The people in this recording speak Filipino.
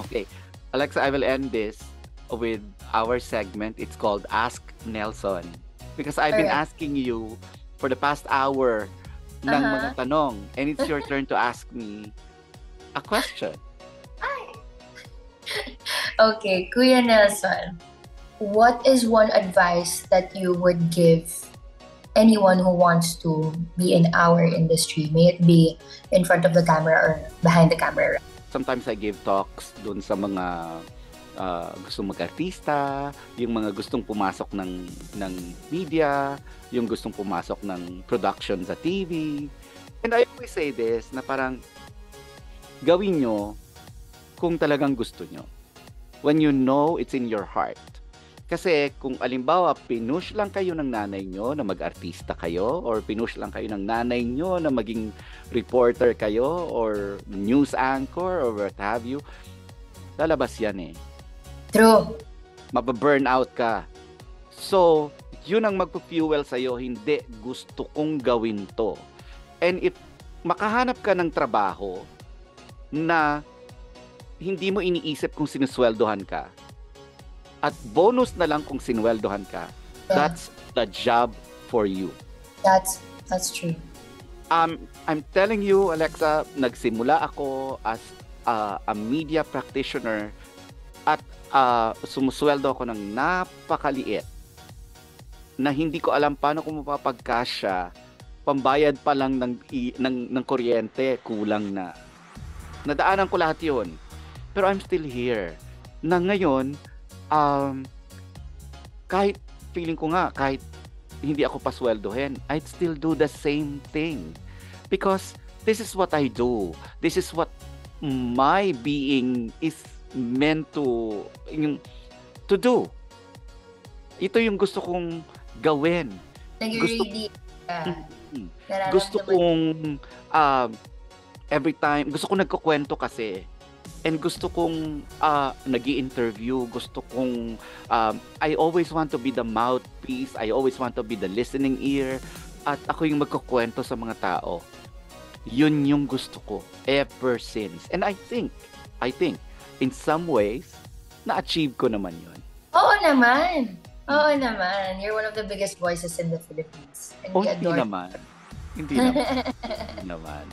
Okay, Alexa, I will end this with our segment. It's called Ask Nelson. Because I've been Alright. asking you for the past hour ng Uh-huh. mga tanong. And it's your turn to ask me a question. Okay, Kuya Nelson, what is one advice that you would give anyone who wants to be in our industry? May it be in front of the camera or behind the camera? Sometimes I give talks dun sa mga gustong mag-artista, yung mga gustong pumasok ng media, yung gustong pumasok ng production sa TV. And I always say this, na parang gawin nyo kung talagang gusto nyo. When you know it's in your heart. Kasi kung alimbawa, pinush lang kayo ng nanay nyo na mag-artista kayo, or pinush lang kayo ng nanay nyo na maging reporter kayo, or news anchor, or what have you, lalabas yan eh. True. Mababurn out ka. So, yun ang magpo-fuel sa'yo, hindi gusto kong gawin to. And if makahanap ka ng trabaho na hindi mo iniisip kung sinusweldohan ka, at bonus na lang kung sinweldohan ka, that's the job for you. That's true. I'm telling you, Alexa, nagsimula ako as a media practitioner at sumusweldo ako ng napakaliit na hindi ko alam paano ko mapapagkasya. Pambayad pa lang ng kuryente, kulang na. Nadaanan ko lahat yun. Pero I'm still here. Na ngayon, kahit feeling ko nga, kahit hindi ako pasweldohin, I'd still do the same thing. Because this is what I do. This is what my being is meant to do. Ito yung gusto kong gawin. Nag-ready ka. Gusto kong every time, gusto kong nagkukwento kasi. And gusto kong nag-i-interview, gusto kong I always want to be the mouthpiece, I always want to be the listening ear, at ako yung magkukwento sa mga tao. Yun yung gusto ko ever since. And I think in some ways na-achieve ko naman yun. Oo naman. You're one of the biggest voices in the Philippines. And we adore Hindi naman.